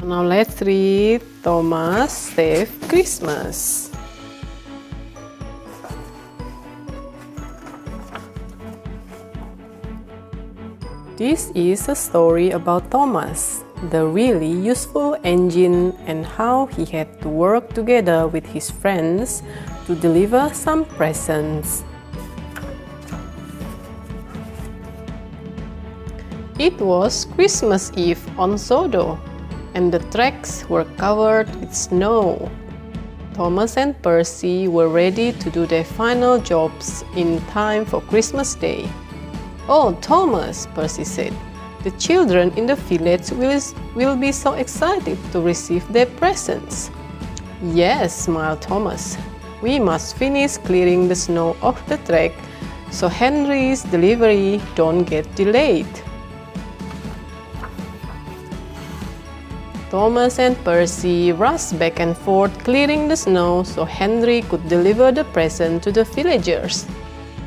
Now let's read Thomas Save Christmas. This is a story about Thomas, the really useful engine, and how he had to work together with his friends to deliver some presents. It was Christmas Eve on Sodo, and the tracks were covered with snow. Thomas and Percy were ready to do their final jobs in time for Christmas Day. "Oh, Thomas," Percy said, "the children in the village will be so excited to receive their presents." "Yes," smiled Thomas. "We must finish clearing the snow off the track so Henry's delivery don't get delayed." Thomas and Percy rushed back and forth clearing the snow so Henry could deliver the present to the villagers.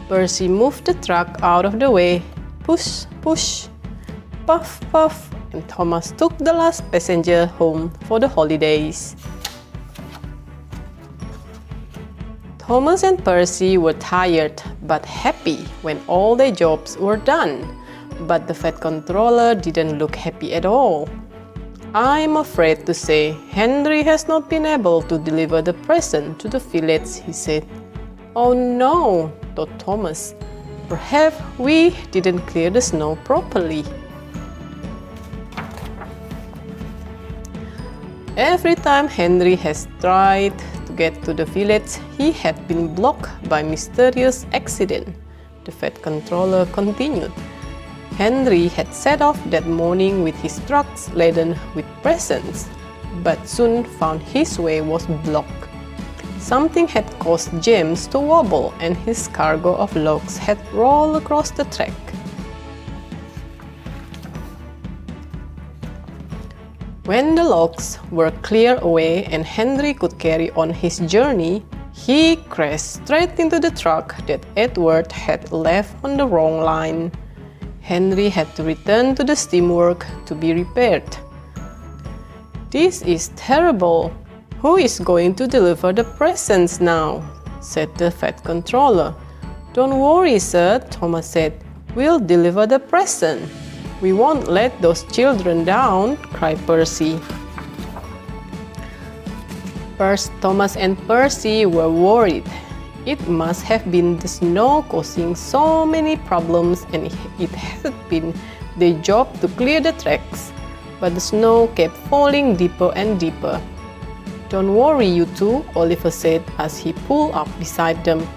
Percy moved the truck out of the way. Push, push, puff, puff, and Thomas took the last passenger home for the holidays. Thomas and Percy were tired but happy when all their jobs were done. But the Fat Controller didn't look happy at all. "I'm afraid to say Henry has not been able to deliver the present to the village," he said. "Oh no," thought Thomas. "Perhaps we didn't clear the snow properly." Every time Henry has tried to get to the village, he had been blocked by mysterious accident, the Fat Controller continued. Henry had set off that morning with his trucks laden with presents, but soon found his way was blocked. Something had caused James to wobble, and his cargo of logs had rolled across the track. When the logs were cleared away and Henry could carry on his journey, he crashed straight into the truck that Edward had left on the wrong line. Henry had to return to the steamwork to be repaired. "This is terrible. Who is going to deliver the presents now?" said the Fat Controller. "Don't worry, sir," Thomas said. "We'll deliver the present. We won't let those children down," cried Percy. Thomas and Percy were worried. It must have been the snow causing so many problems, and it had been their job to clear the tracks. But the snow kept falling deeper and deeper. "Don't worry, you two," Oliver said as he pulled up beside them.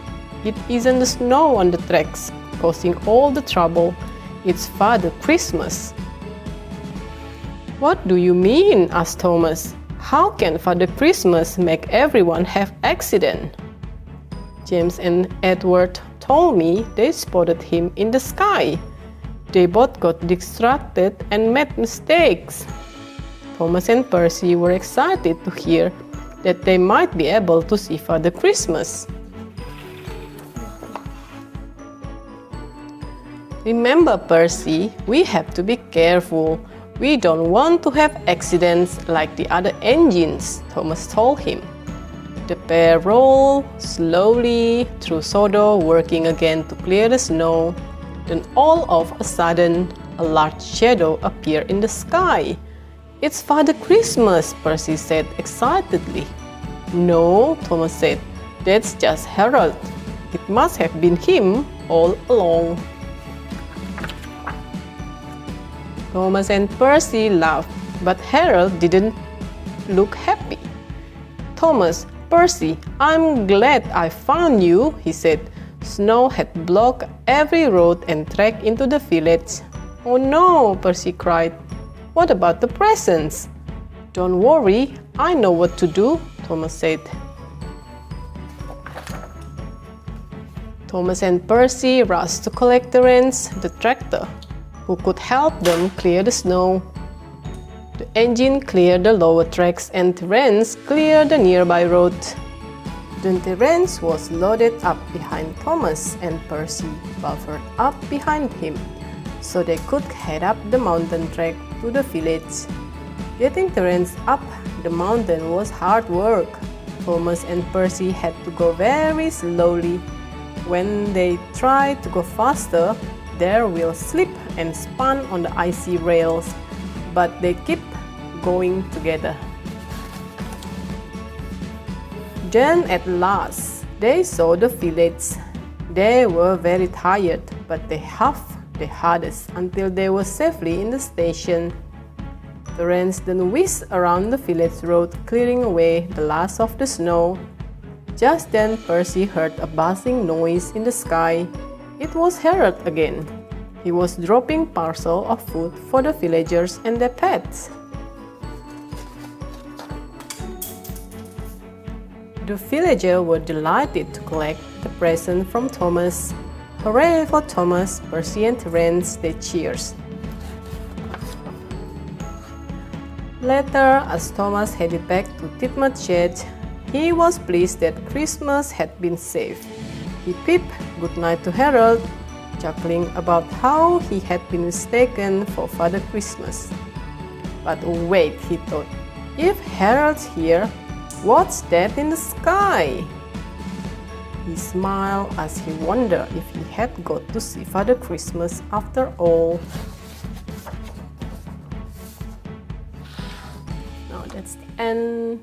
"It isn't the snow on the tracks causing all the trouble. It's Father Christmas." "What do you mean?" asked Thomas. "How can Father Christmas make everyone have accident?" "James and Edward told me they spotted him in the sky. They both got distracted and made mistakes." Thomas and Percy were excited to hear that they might be able to see Father Christmas. "Remember, Percy, we have to be careful. We don't want to have accidents like the other engines," Thomas told him. The pair rolled slowly through Sodo, working again to clear the snow. Then all of a sudden, a large shadow appeared in the sky. "It's Father Christmas," Percy said excitedly. "No," Thomas said. "That's just Harold. It must have been him all along." Thomas and Percy laughed, but Harold didn't look happy. "Thomas, Percy, I'm glad I found you," he said. Snow had blocked every road and track into the village. "Oh no," Percy cried. "What about the presents?" "Don't worry, I know what to do," Thomas said. Thomas and Percy rushed to collect Terence, the tractor, who could help them clear the snow. The engine cleared the lower tracks and Terence cleared the nearby road. Then Terence was loaded up behind Thomas, and Percy buffered up behind him, so they could head up the mountain track to the village. Getting Terence up the mountain was hard work. Thomas and Percy had to go very slowly. When they tried to go faster, their wheels slipped and spun on the icy rails, but they kept going together. Then at last, they saw the village. They were very tired, but they huffed the hardest until they were safely in the station. Terence then whizzed around the village road, clearing away the last of the snow. Just then Percy heard a buzzing noise in the sky. It was Harold again. He was dropping parcels of food for the villagers and their pets. The villagers were delighted to collect the present from Thomas. Hooray for Thomas! Percy and Terence, they cheered. Later, as Thomas headed back to Titmouse Shed, he was pleased that Christmas had been saved. He peeped goodnight to Harold, chuckling about how he had been mistaken for Father Christmas. But wait, he thought, if Harold's here, what's that in the sky? He smiled as he wondered if he had got to see Father Christmas after all. Now that's the end.